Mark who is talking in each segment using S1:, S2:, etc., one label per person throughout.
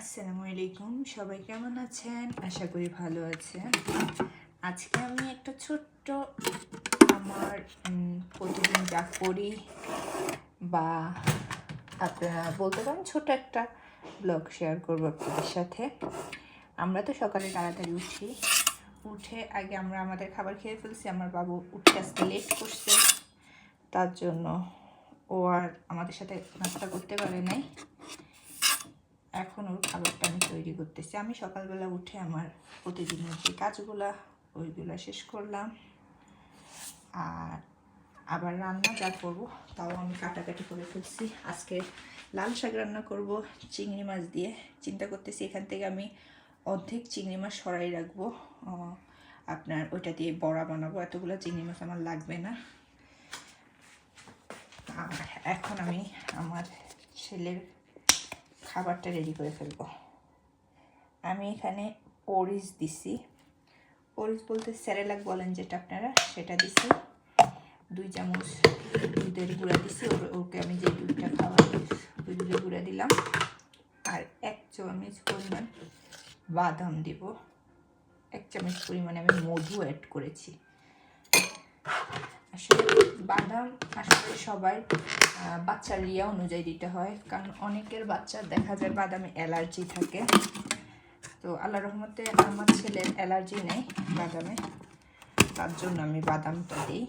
S1: আসসালামু আলাইকুম, সবাই কেমন আছেন? আশা করি ভালো আছেন। আজকে আমি একটা ছোট্ট আমার প্রতিদিন যা করি বা আপনারা বলতে পারেন ছোট একটা ব্লগ শেয়ার করবো আপনাদের সাথে। আমরা তো সকালে তাড়াতাড়ি উঠে আগে আমরা আমাদের খাবার খেয়ে ফেলছি। আমার বাবু উঠতে আসতে লেট করছে, তার জন্য ও আর আমাদের সাথে নাস্তা করতে পারে নাই। এখন ওর খাবারটা আমি তৈরি করতেছি। আমি সকালবেলা উঠে আমার প্রতিদিনের যে কাজগুলা ওইগুলো শেষ করলাম, আর আবার রান্না যা করবো তাও আমি কাটাকাটি করে ফেলছি। আজকে লাল শাক রান্না করব চিংড়ি মাছ দিয়ে। চিন্তা করতেছি এখান থেকে আমি অর্ধেক চিংড়ি মাছ সরাই রাখবো, আপনার ওইটা দিয়ে বড়া বানাবো। এতগুলো চিংড়ি মাছ আমার লাগবে না। আর এখন আমি আমার ছেলের খাবারটা রেডি করে ফেলবো। আমি এখানে ওরিস দিছি, ওরিস বলতে স্যারেলাক বলেন যেটা আপনারা, সেটা দিছি। 2 চামচ দুধের গুঁড়া দিছি। ওকে আমি যে দুধটা খাওয়াই ওই দুধের গুঁড়া দিলাম। আর 1 চামচ পরিমাণ বাদাম দিব। 1 চামচ পরিমাণে আমি মধু অ্যাড করেছি। আসলে বাদাম আসলে সবাই বাচ্চার ইয়া অনুযায়ী দিতে হয়, কারণ অনেকের বাচ্চার দেখা যায় বাদামে অ্যালার্জি থাকে। তো আল্লাহর রহমতে আমার ছেলের অ্যালার্জি নেই বাদামে, তার জন্য আমি বাদামটা দিই।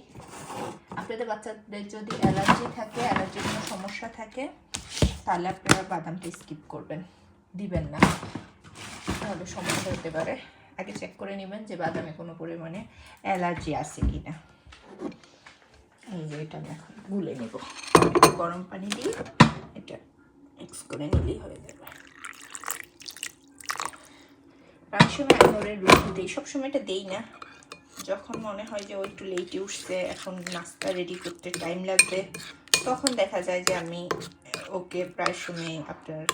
S1: আপনাদের বাচ্চাদের যদি অ্যালার্জি থাকে, অ্যালার্জির কোনো সমস্যা থাকে, তাহলে আপনারা বাদামটা স্কিপ করবেন, দিবেন না, তাহলে সমস্যা হতে পারে। আগে চেক করে নেবেন যে বাদামে কোনো পরিমাণে অ্যালার্জি আছে কি না। এই যে এটা আমি এখন গুলে নেব, একটু গরম পানি দিয়ে এটা মিক্স করে নিলেই হয়ে যাবে। প্রায় সময় আমি ওরে রুটি দিই, সবসময় এটা দিই না। যখন মনে হয় যে ও একটু লেটে উঠছে, এখন নাস্তা রেডি করতে টাইম লাগবে, তখন দেখা যায় যে আমি ওকে প্রায় সময় আপনার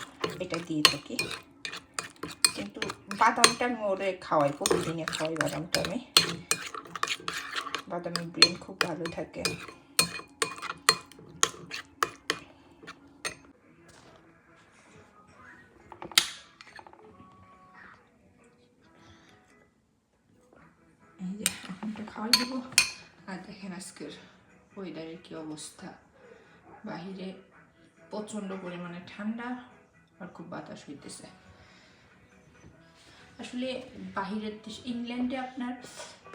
S1: এটা দিয়ে থাকি। কিন্তু বাদামটা আমি ওরে খাওয়াই, প্রতিদিনে খাওয়াই বাদামটা আমি। বাদামের ব্রেন খুব ভালো থাকে। এই যে এখনটা খাওয়াই দেবো। আর দেখেন আজকের ওয়েদারের কী অবস্থা, বাহিরে প্রচণ্ড পরিমাণে ঠান্ডা আর খুব বাতাস হইতেছে। আসলে বাহিরের দেশ ইংল্যান্ডে আপনার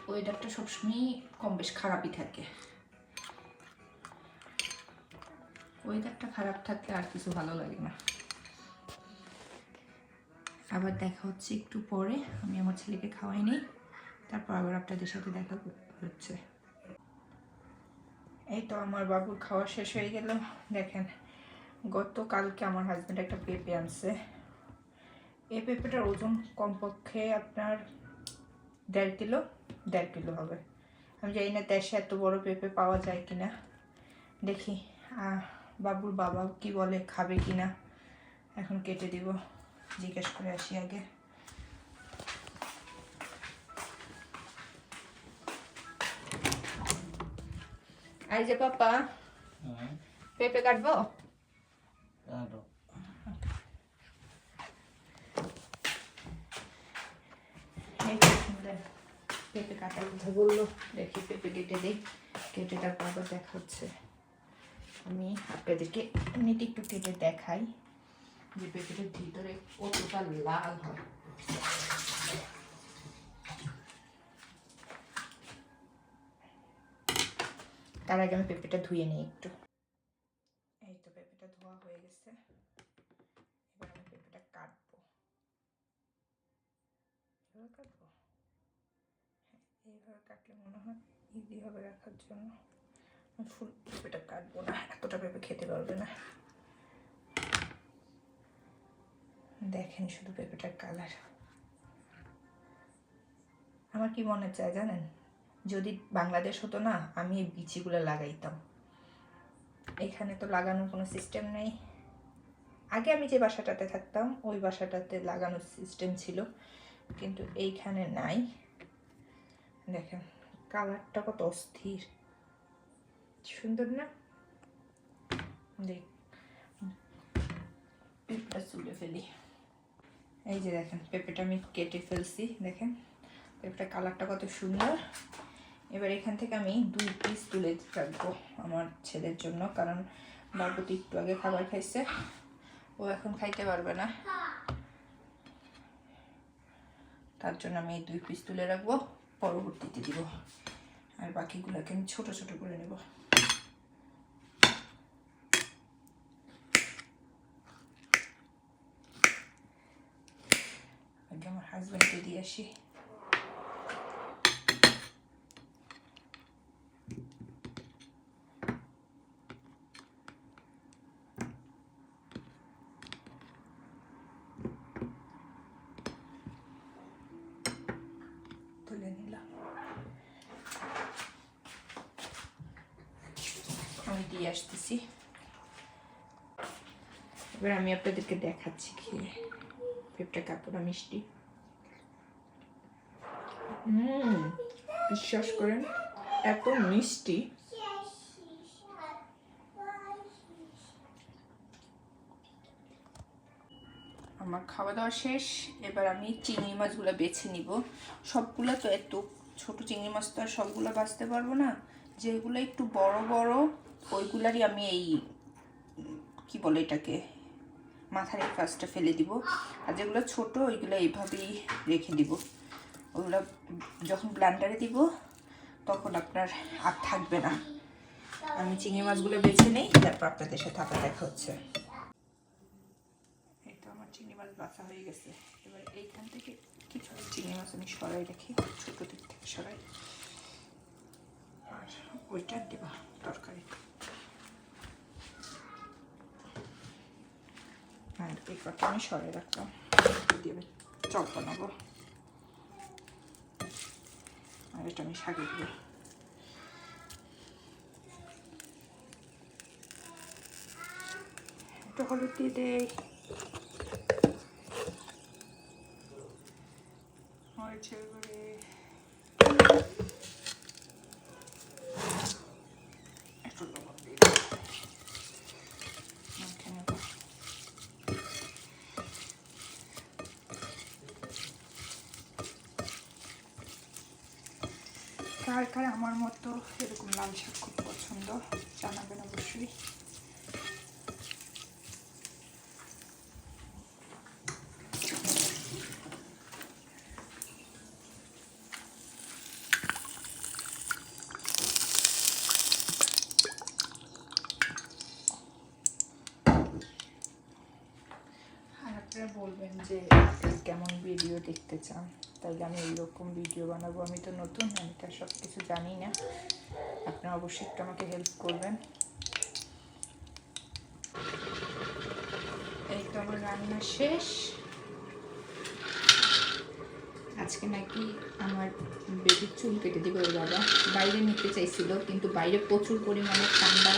S1: ওয়েদারটা সবসময়ই কম বেশ খারাপই থাকে। ওয়েদারটা খারাপ থাকলে আর কিছু ভালো লাগে না। আবার দেখা হচ্ছে একটু পরে, আমি আমার ছেলেকে খাওয়াই নিই, তারপর আবার আপনাদের সাথে দেখা হচ্ছে। এই তো আমার বাবুর খাওয়া শেষ হয়ে গেল। দেখেন গতকালকে আমার হাজব্যান্ড একটা পেঁপে আনছে। এই পেঁপেটার ওজন কমপক্ষে আপনার 1.5 কিলো হবে। আমি জানি না দেশে এত বড় পেঁপে পাওয়া যায় কিনা, দেখি বাবুর বাবা কি বলে, খাবে কিনা। এখন কেটে দিব, জিজ্ঞেস করে আসি আগে। এই যে পাপা, পেঁপে কাটবো? পেঁপে কাটার কথা বললো, দেখি পেঁপে কেটে দিই। কেটে তারপর আবার দেখা হচ্ছে। আমি আপনাদেরকে এমনিতে একটু কেটে দেখাই যে পেঁপেটার ভিতরে কতটা লাল হয়। তার আগে আমি পেঁপেটা ধুয়ে নিই একটু। এই তো পেঁপেটা ধোয়া হয়ে গেছে। এবার আমি পেঁপেটা কাটবো। কাটবো, এইভাবে কাটলে মনে হয় ইজি হবে রাখার জন্য। ফুল পেঁপেটা কাটবো না, এতটা পেঁপে খেতে পারবে না। দেখেন শুধু পেঁপেটার কালার। আমার কি মনে চায় জানেন, যদি বাংলাদেশ হতো না, আমি এই বিচিগুলো লাগাইতাম। এখানে তো লাগানোর কোনো সিস্টেম নেই। আগে আমি যে বাসাটাতে থাকতাম ওই বাসাটাতে লাগানোর সিস্টেম ছিল, কিন্তু এইখানে নাই। দেখেন কালারটা কত অস্থির, সুন্দর না? দেখ পেঁপেটা তুলে ফেলি। এই যে দেখেন পেঁপেটা আমি কেটে ফেলছি, দেখেন পেঁপেটা কালারটা কত সুন্দর। এবার এখান থেকে আমি 2 পিস তুলে রাখবো আমার ছেলের জন্য, কারণ বাবুটি একটু আগে খাবার খাইছে, ও এখন খাইতে পারবে না, তার জন্য আমি এই 2 পিস তুলে রাখবো, পরবর্তীতে দিব। আর বাকিগুলোকে আমি ছোট ছোট করে নেব। আগে আমার হাজব্যান্ডকে দিয়ে আসি। তুলে নিলাম, আমি দিয়ে আসতেছি। এবার আমি আপনাদেরকে দেখাচ্ছি খেয়ে পেঁপেটা কতটা মিষ্টি। বিশ্বাস করেন এত মিষ্টি। আমার খাওয়া দাওয়া শেষ। এবার আমি চিংড়ি মাছগুলো বেছে নিব। সবগুলো তো এত ছোট চিংড়ি মাছ তো আর সবগুলো বাছতে পারবো না, যেগুলো একটু বড় বড় ওইগুলারই আমি এই কি বলে এটাকে মাথার এই কাজটা ফেলে দিব, আর যেগুলো ছোট ওইগুলো এইভাবেই রেখে দিব। ওগুলো যখন ব্লেন্ডারে দিব তখন আপনার আর থাকবে না। আমি চিংড়ি মাছগুলো বেছে নেই, তারপর আপনাদের সাথে আবার দেখা হচ্ছে। এই তো আমার চিংড়ি মাছ বাছা হয়ে গেছে। এবার এইখান থেকে কিছু চিংড়ি মাছ আমি সরাই রাখি, ছোট দিক থেকে সরাই, আর ওইটা দেবা তরকারি। আর এই কটা আমি সরাই রাখলাম, দিয়ে চপ বানাবো। আর এটা আমি শাকে দিব। একটু হলুদ দিয়ে দেই, মরিচের গুঁড়ি, একটু লবণ দিয়ে দিই। কার কার আমার মতো এরকম লাল শাক খুব পছন্দ জানাবেন অবশ্যই। আর আপনারা বলবেন যে কেমন ভিডিও দেখতে চান, তাইলে আমি এইরকম ভিডিও বানাবো। আমি তো নতুন, আমি তো সব কিছু জানি না, আপনারা অবশ্যই একটু আমাকে হেল্প করবেন। এই তো আমার রান্না শেষ। আজকে নাকি আমার বেবির চুল কেটে দিবে ওর বাবা, বাইরে নিতে চাইছিল কিন্তু বাইরে প্রচুর পরিমাণে ঠান্ডা,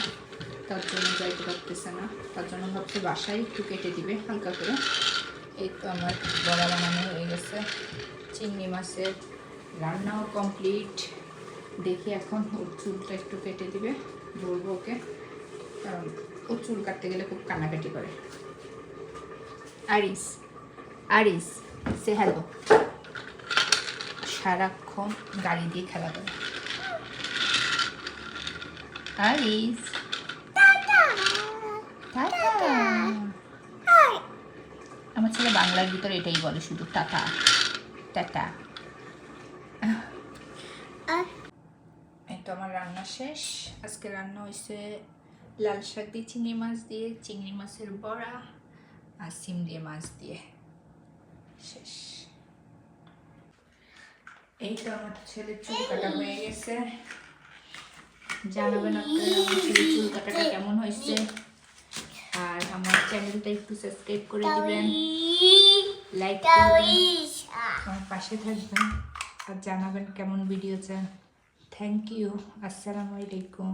S1: তার জন্য যাইতে পারতেছে না, তার জন্য ভাবছে বাসায় একটু কেটে দিবে হালকা করে। এই তো আমার বড়া বানানো হয়ে গেছে, চিংড়ি মাছের রান্নাও কমপ্লিট। দেখি এখন ওর চুলটা একটু কেটে দিবে, বলবো ওকে, কারণ ওর চুল কাটতে গেলে খুব কান্নাকাটি করে। আরিস, আরিস সে হ্যালো, সারাক্ষণ গাড়ি দিয়ে খেলা করে। আরিস আমার ছেলে বাংলার ভিতরে এটাই বলে শুধু টাটা টাটা। এই তো আমার রান্না শেষ। আজকে রান্না হয়েছে লাল শাক দিয়ে চিংড়ি মাছ দিয়ে, চিংড়ি মাছের বড়া আর সিম দিয়ে মাছ দিয়ে। শেষ। এই তো আমার ছেলের চুল কাটা হয়ে গেছে। জানাবেন আপনারা আমার ছেলের চুল কাটাটা কেমন হয়েছে, আর আমার চ্যানেলটা একটু সাবস্ক্রাইব করে দিবেন, লাইক করবেন, আমার পাশে থাকবেন, আর জানাবেন কেমন ভিডিও চান। Thank you. আসসালামু আলাইকুম।